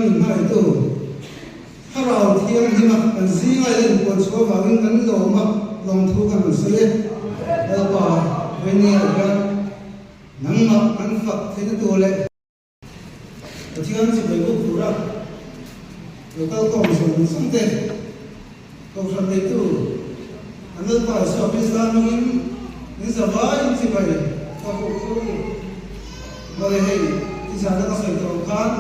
mình hỏi tụถ้าเราเที่ยงที่มักกันซีไงเล่นปวดชัวฝังกันโลมักลองทุกข์กันเสียแล้วก็เวนี่ก็นั่งมักกันฝักที่ตัวเล็กเที่ยงสิไปกุบุระแล้วก็กองส่งสังเกตกองสังเกตตัวอันนั้นก็สอบพิจารณานี่สบายสิไปก็กุบุระมาเลยที่จะได้ก็ใส่ตัวกัน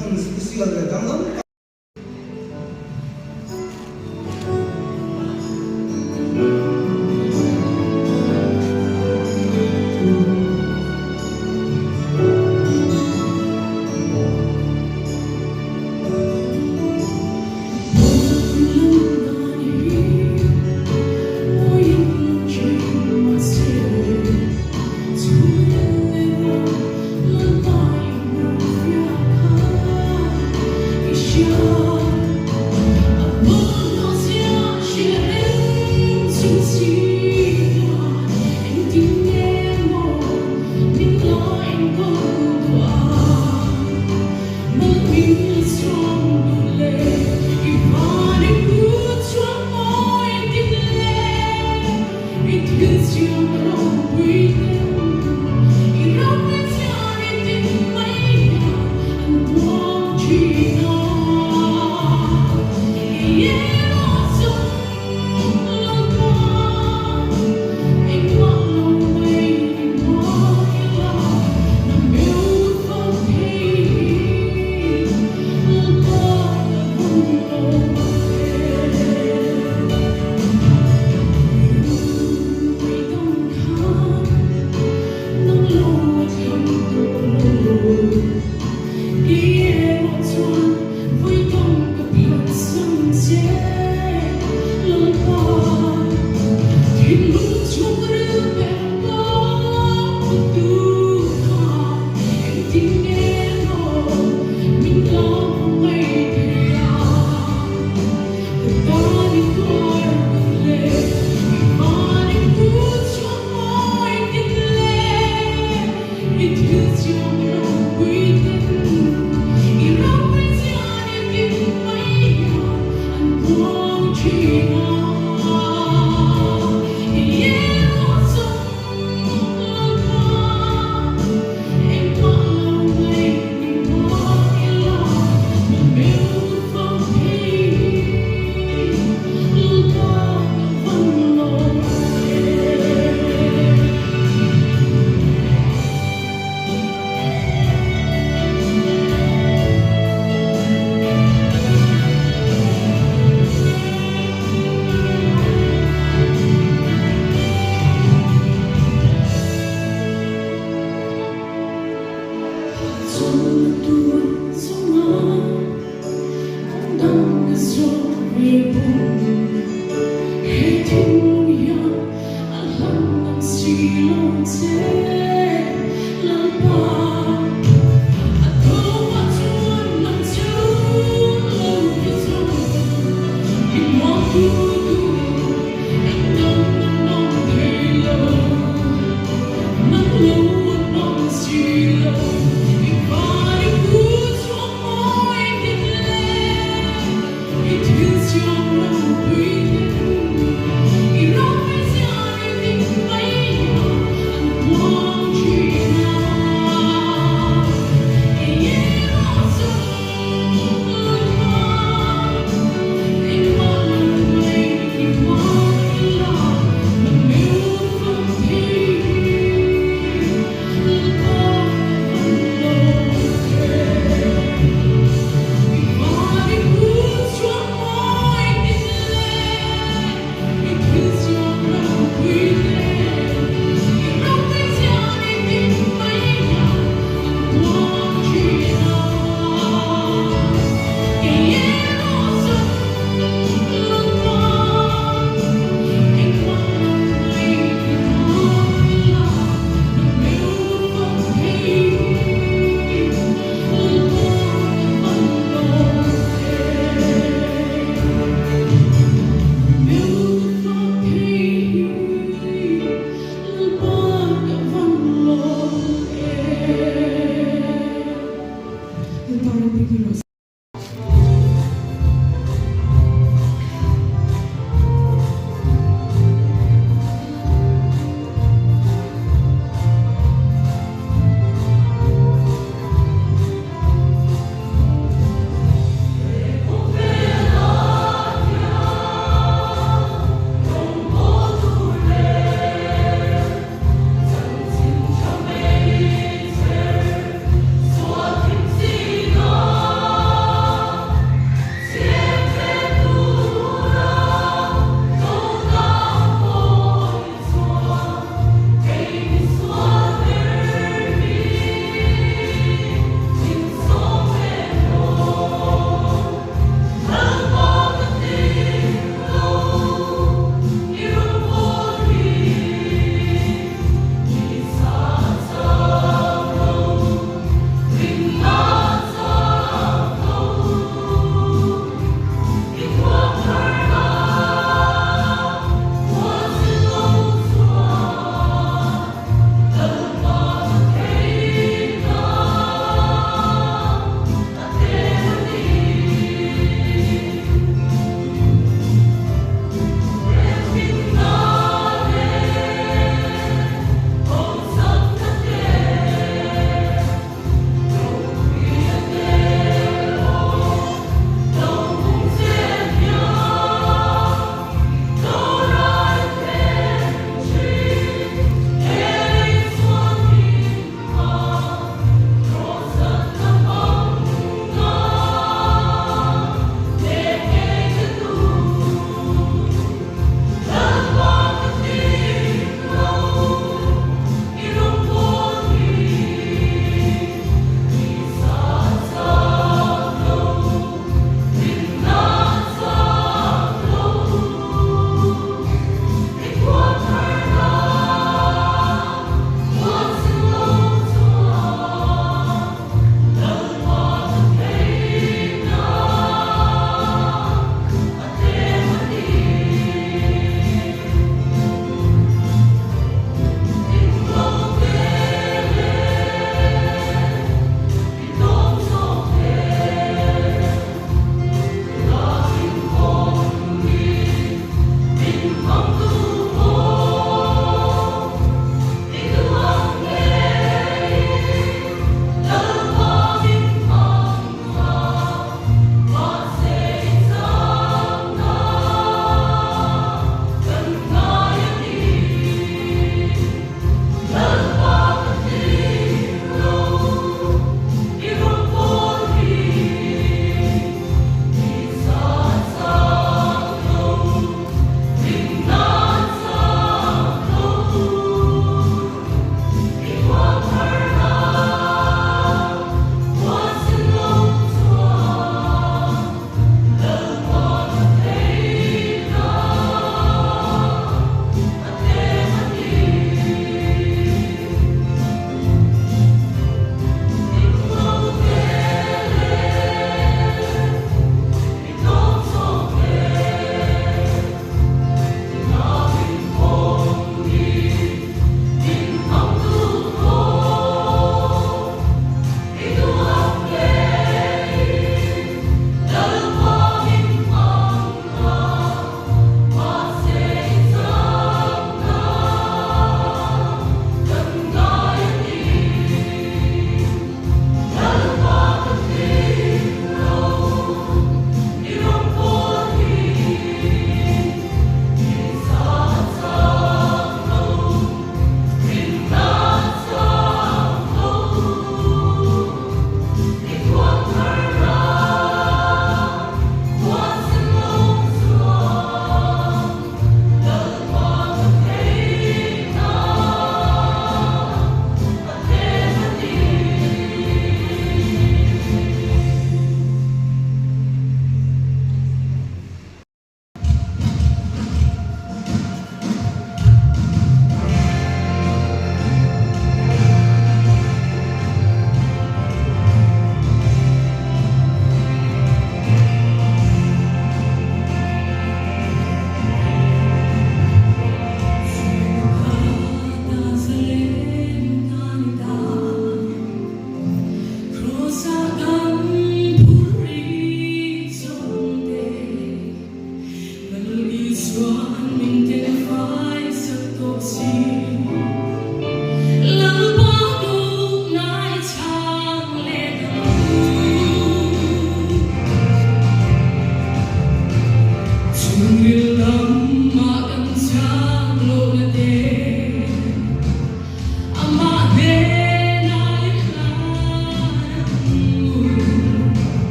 คนสิ่งที่เราทำ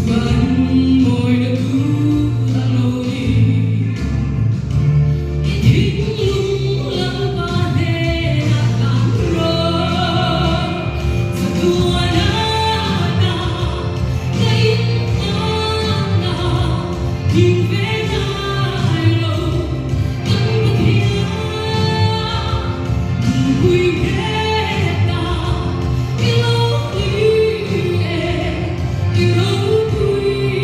Hãy subscribe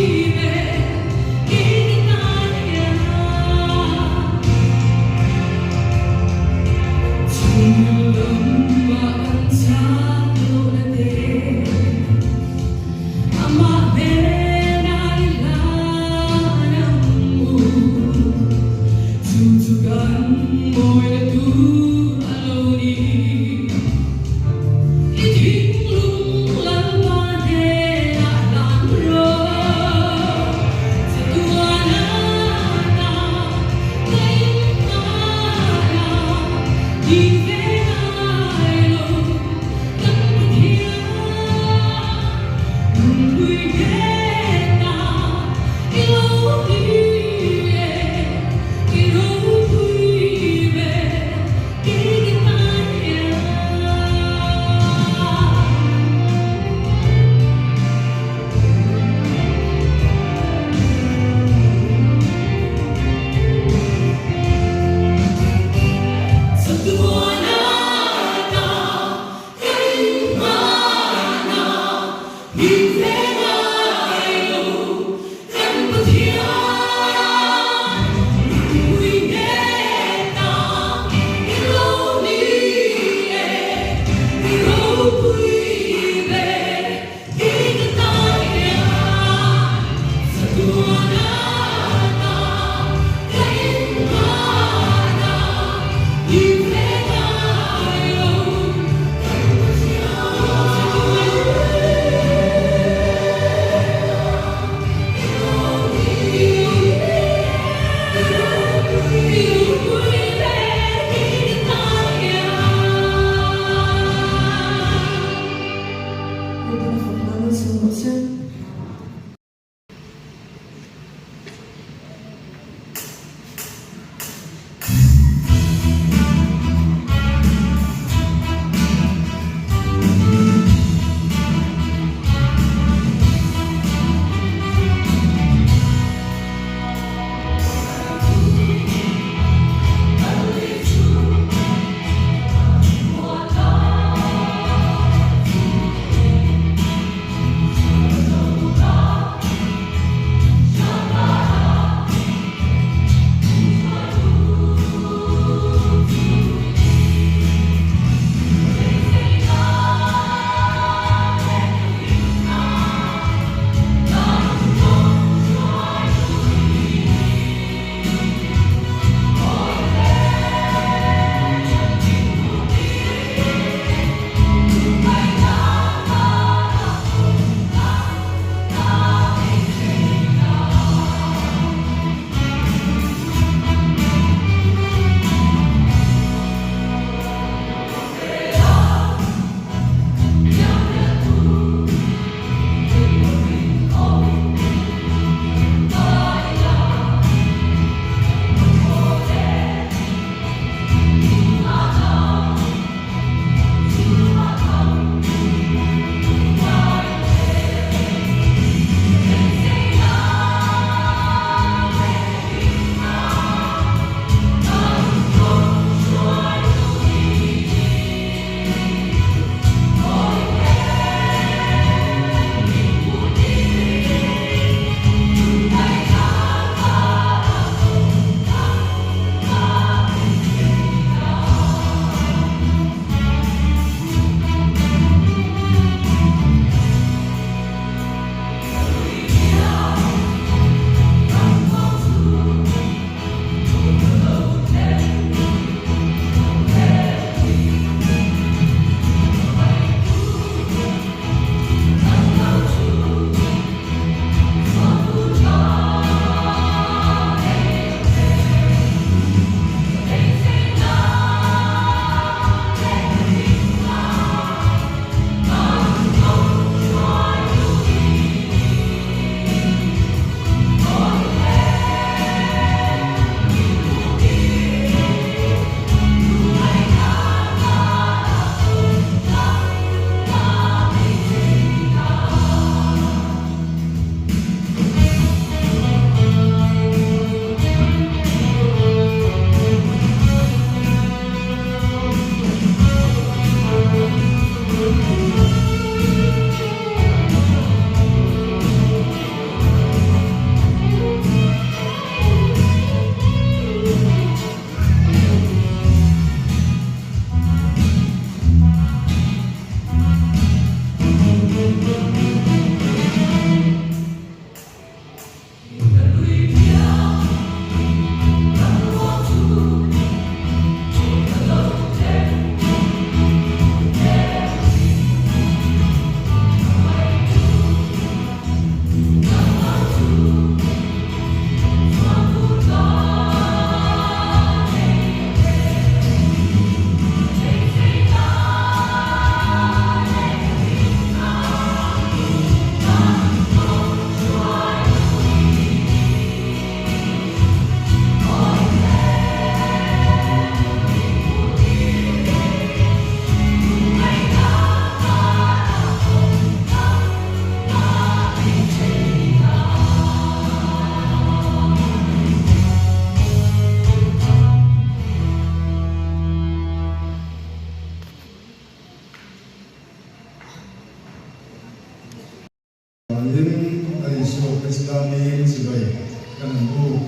kan bu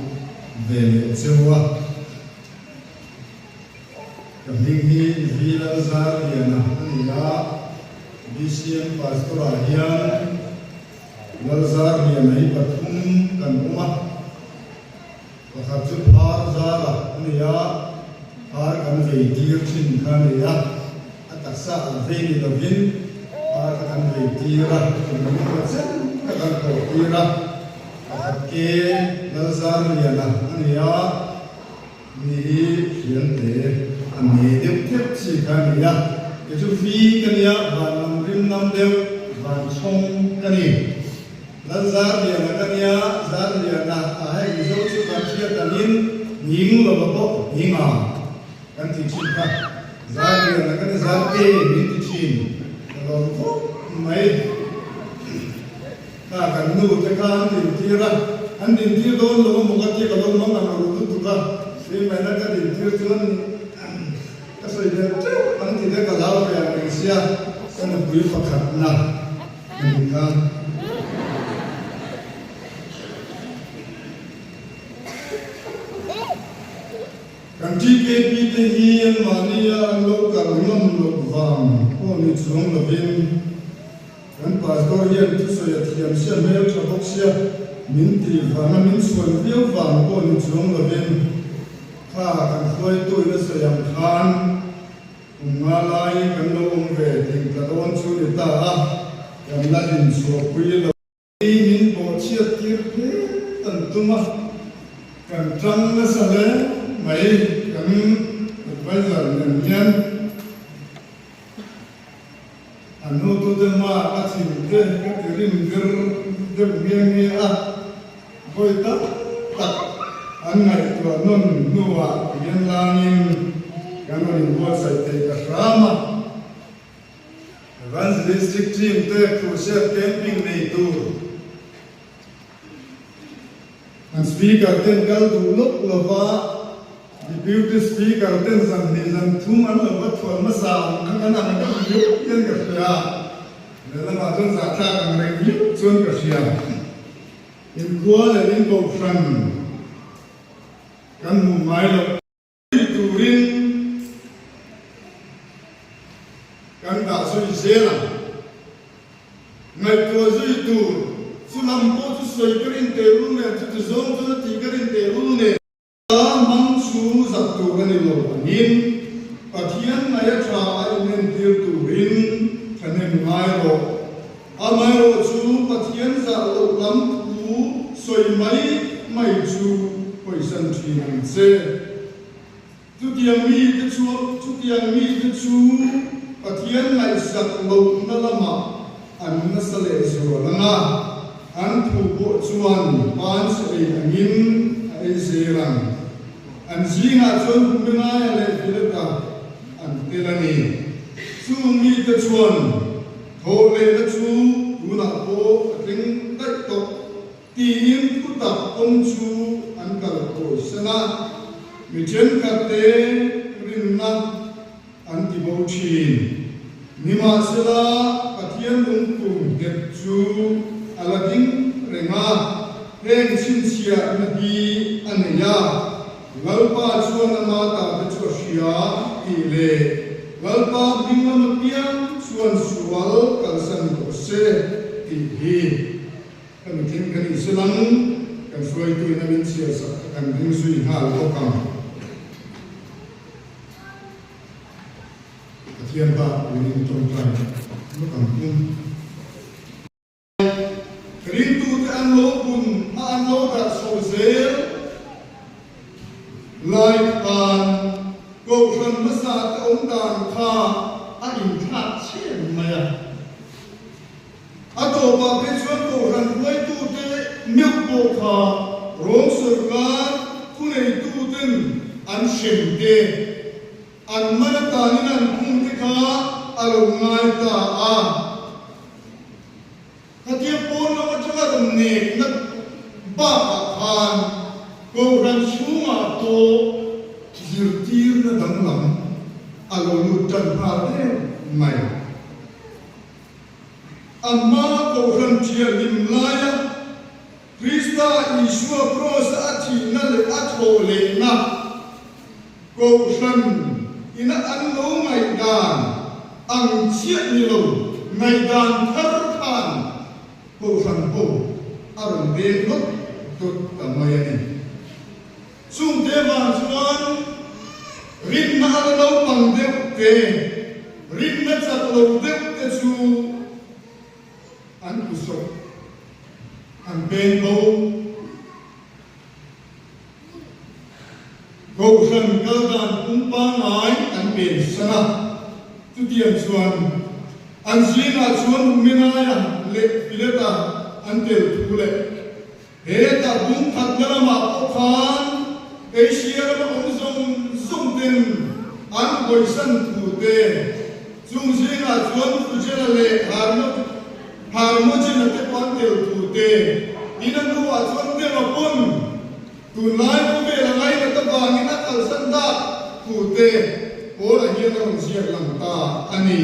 về châu kan hi vila za liana ania bisian pastora hian lalzar liana hi pathum kan uma pakhat chu phar za la ania phar kan ve tir thin khania ataksa ve ni lovin phar kan ve tira kan ko tira pakhat ke lalzar liana ania ni hian te ani deuh thep chi khania ke chu vi kania van nam rim nam deuh van chong kani lalzar liana kania zar liana a hai zo chu kan chia tanin ning lo ba hinga kan ti chin ka zar liana kan zar te ni ti chin lo ko mai ka kan nu te kan ti tira an din ti don lo mo ka ti ka lo ma na ro tu ka se mai na ka din ti chuan ka soi de an ti de ka lao ya ni sia kan bui pakhat na ni ka kan ti ke pi te hi an mania an lo ka ngam lo wang ko ni chung lo bin kan pastor hian tu so ya thiam sia me tha bok sia min ti vana min suan viau wang ko ni chung lo bin kha kan khoi tu na so yam khan nga lai kan lo ve ting ta don chu ni ta kan la din so pui lo min bo chia tir pe tan tuma kan trăng na sa le mai kan advisor nyan anu tu de ma achi de ka rim ger de miang ni koi ta tak an ngai tu non nuwa yan langin kan on bo sai te ka rama evangelistic team te crusade camping nei tu an speaker ten kal du lok lova deputy speaker ten san ni san thum an lo wat thon ma sa an kan an ka yu yen ka ya le la ma thon sa tha kan re yu chon ka sia in kwa le in ko fran kan mu mai lo turin kan da so isela ngai ko zui tu sulam po tu soi karin te ru ne tu zon tu ti karin te ru ne mang su zat tu kan lo nin pathian mai tha ai nen tir tu rin thanen mai ro a mai ro chu pathian za lo lam tu soi mai chu poi san thin se tu tiang mi te chu pathian lai sat lo na lama an na sale so langa an thu bo chuan pan se angin ai serang an jinga chon bina le filata an telani chu mi te chuan tho le na chu una ko ring dai to ti nim ku ta om chu an kal ko sana mi chen ka te rin na an ti bo chin nima sela pathian lung kum get chu alading renga heng sin sia na hi anaya lalpa chuan ma ta be chu sia ti le lalpa bingam piang chuan sual kalsan ko se ti hi kan tin kan islang kan suai tu na min sia sa kan ding sui hal ko kam pathian ba ni tong trai no kam kum rintu te an lo kun an lo da so zel lai pan go ran masa te om dan kha a in kha chen maya a to ba pe chuan go ran loi tu te myok bo kha rong sur ka khu nei tu ten an shem te an mana ta ni nan khum te kha a lo ngai ta a Hati pun nama cakap nek nak bahan kau ran semua tu zirtir na dalam alolu dan hade mai. Amma kau ran cia limlaya Krista Krista Isua cross ati na le atho le na ko san ina an lo ngai dan ang chiat ni lo ngai dan thar than ko san ko aron de no tot tamaya ni sung te ma chuan rin na lo pang de te rin na chat lo de te chu an kusok an ben bo go san ka dan pa ngai an ben sana tu tiam chuan an zinga chuan mina ya le pileta an tel thule he ta bung khat na ma ko khan Asia ma om zong ten an boi san thu te chung zinga chuan tu jela le harmo jina te pan tel thu te ina nu a chuan te ma pon tu lai ko ve la ngai na ta ba ni na kal san da thu te ko la hian ron siak lang ta ani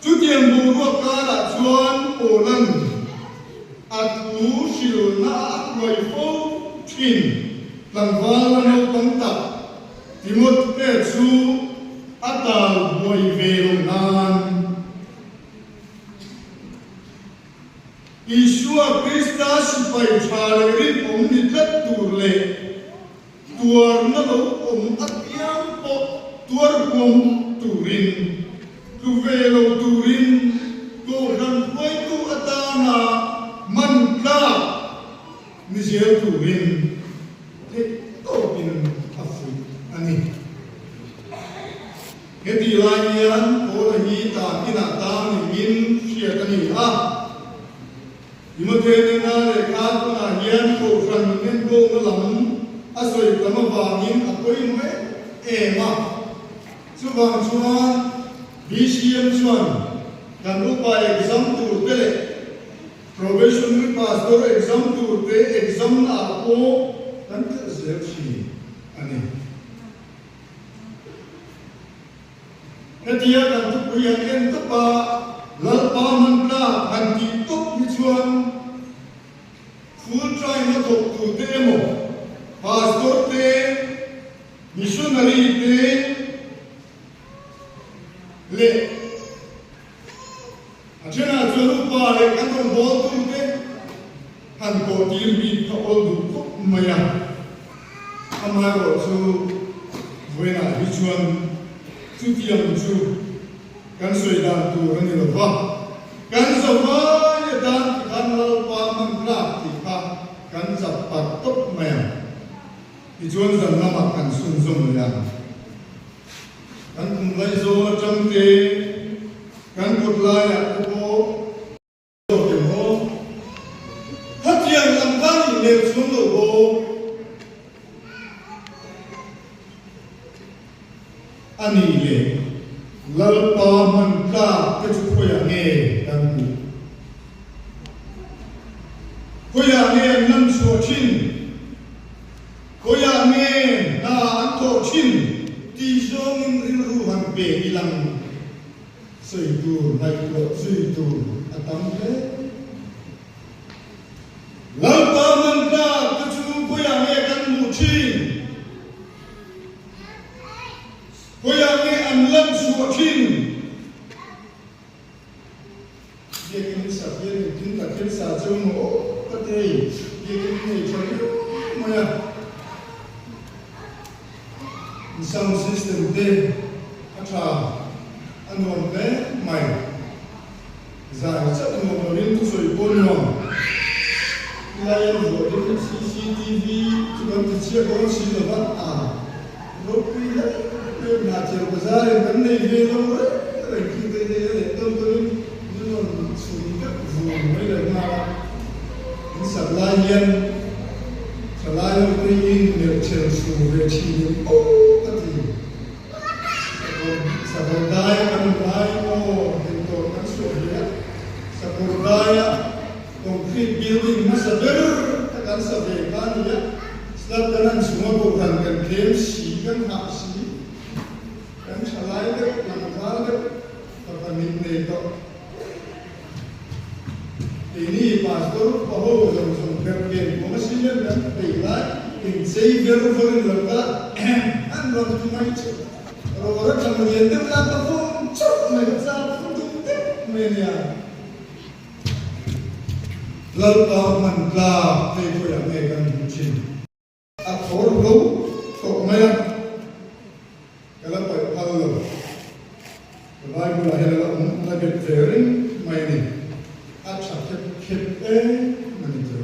chu tiam bu ro ka la chuan polan a thu sil na loi fo thin lang wal na no tam ta timot pe chu atal boi ve lo nan Isua Krista sipai chale rin om ni lat tur le tuar na lo om atiam po tuar kom turin tu velo turin ko ran khoi tu atana man ka ni zel turin te to pin afu ani heti lanian ko ni ta ina ta ni min sia tani a Imate na le khat na hian ko ran nen ko na lam asoi kama bangin akoi me ema chuwang chuan BCM chuan kan upa exam tur tele probationary pastor exam tur te exam na ko kan te selection ani natia kan tu puyan en ta pa lalpa man ka kan ti tok ni chuan full time na tok tu te mo pastor te missionary te le achana chulu pa le kan ton bol tu te han ko ti bi ka ol du ko maya amai ro chu buena bi chuan chu tiam chu kan soi dan tu ran ni lo ba kan so ba ya dan kan lal pa man la ti pa kan za pa top maya ti chuan zan na ma kan sun zum ya kan kum lai zo cham te kan kut la ya ko zo te ho hat yang lam kan ni le sun lo bo ani le lalpa man ka ke chu khoya nge kan ni khoya nge nan so chin khoya nge na an to chin ti zong rin ru han be ilang sei tu nai ko sei tu atam le lalpa man ka ke chu khoya nge kan mu chin khoya nge an lan so chin ye kin sa ye kin ta kin sa chu mo ka te ye kin ni chang mo ya sound system de atra anon le mai za cha no rin tu soi pon no la ye vo de CCTV tu kan ti che ko si lo ba a ro pi la na che ko za re kan nei ve lo re ki de de le tom to ni no su ni ka vo mo le na ni sa la yen sa la yo pri in ne che su ve chi ni o Sabordaya kan bayo dito kan soya Sabordaya concrete building na sa ber kan sa bekan ya slab kanan semua bukan kan kem si kan hak si kan salai ke kan kal ke papanin ne to ini pastor paho jom berken komasilen dan deilah in sei veru laka an ram tu mai chu ora kam yende la ta phum chuk mai sa phum tu te menia lal ka man ka te ko ya me kan chin a khor lo to mai kala pa palo Bible la hela la get verin mai ni a chapter khep manito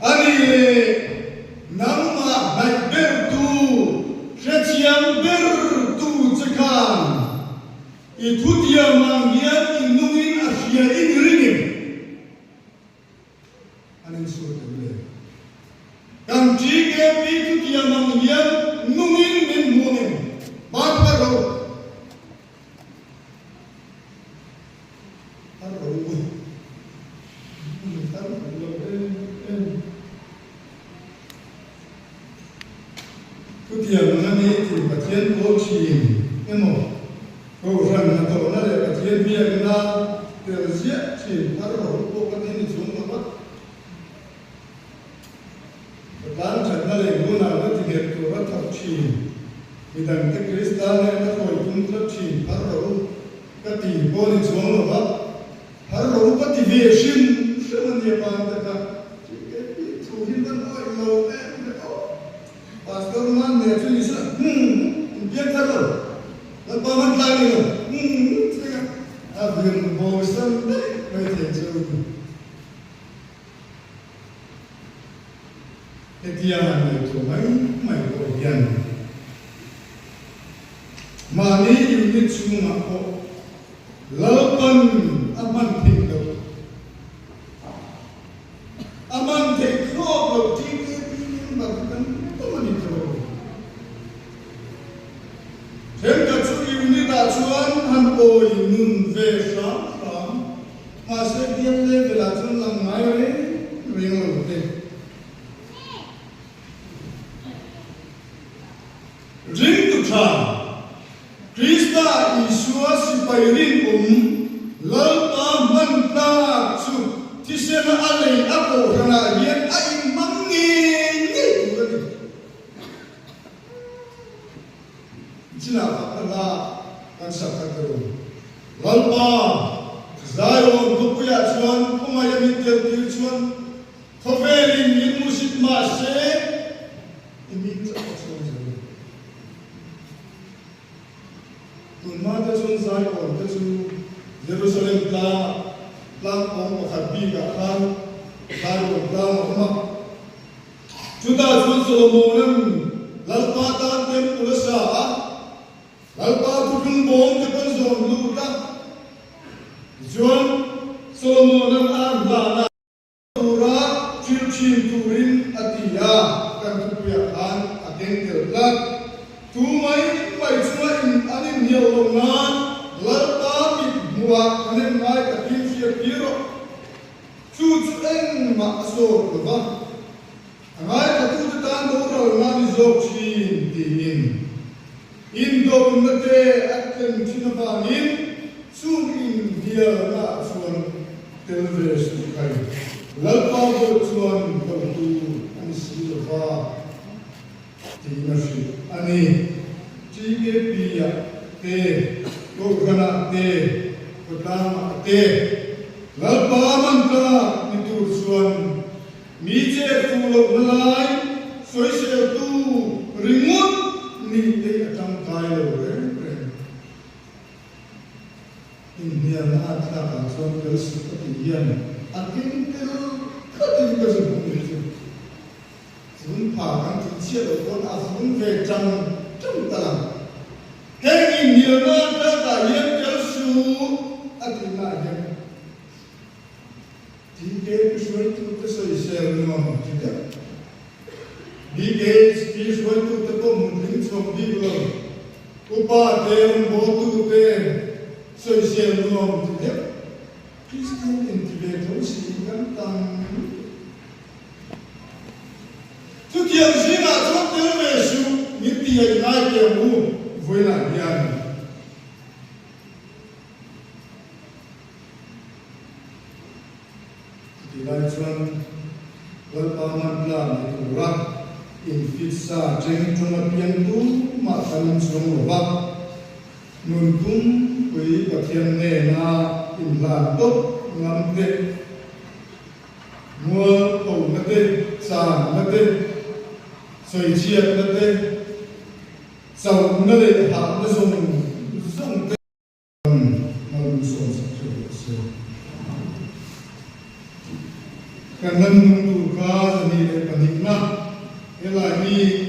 ani namma bai ber tu retiam ber tu zakan itu dia mangia inuin asia ingringin ani surat le kan jige itu dia mangia nungin min munin baru Kutiang nani ti patien ko chin emo ko ran na to na le patien bia na terzia chi har ro ko ka ni chung ma ba dan chan na le mu na na ti ge to ra thap chi idan te kristan ne na ko tum tra chi har ro ka ti ko ni chung ma ba har ro ka ti ve shin shman ye pa ta ka chi ke ti thu hin dan oi lo pastor man ne tu isa dia karo la paman lagi lo abin bosan mai te chu dia man tu mai ko yan mani unit chu ma ko lapan aman thik lo aman thik ko lo ti ke pin ma kan Thêm cả chú yêu như đã chuan hàn bồi nun về sáng mà sẽ biết lên về là chuan làm ngay đấy riêng là một thế riêng tu cha Krista Isua si pai rin lal ta man ta chu thi se na alei apo rana yen ai mang ni Cina apa kan sakit terus. Lalu Zion kupuya cuan, kumaya minter cuan, khavelin min musik masih ini tak cuan. Tunmada cuan Zion, tu Jerusalem ta, lang om khabi ka kan, Zion ta mak. Juta cuan Solomon, lalu ta tempul sah. Alpa tukung bom tekan zon luka, zon Solomon an lana tura cil turin atia kan tupiakan agen terlak tumai cuma anin nyelongan lalpa mit muak anin mai katin siap biro cuceng maksud lepas angai katu tekan doral nani zok cin tingin Indo nate akan cinapangin sungin dia nak suan telves tukai lalpa bersuan bertu ansifa tinasi ani cige pia te kokana te pertama te lalpa manta itu suan mije fulok nalai soise tu ringut ni te atam kai lo India na ata ka so ke seperti yan akin ke khatin ke seperti itu sun pa kan tu chia lo kon a sun ve chang talang ke India na ta ta yan ke su atin na yan ti ke shoi tu ke so isel no ti ka Bige spiritual tu te ko mundin from Bible. Upa te botu te so ise no te. Christian integrator si kan tang. Tu dia jina so te mesu niti ai nai ke mu voina dian. thì lại chuan wal pa man la ni tu ra in fit sa cheng chung a pian tu ma kan chung lo ba nun kum pui pathian ne na in la top ngam te mua cầu na te sa na te soi chiat na te sau na le ha na song te na lu song sa chu kan nan tu ka ni le kan na elai ni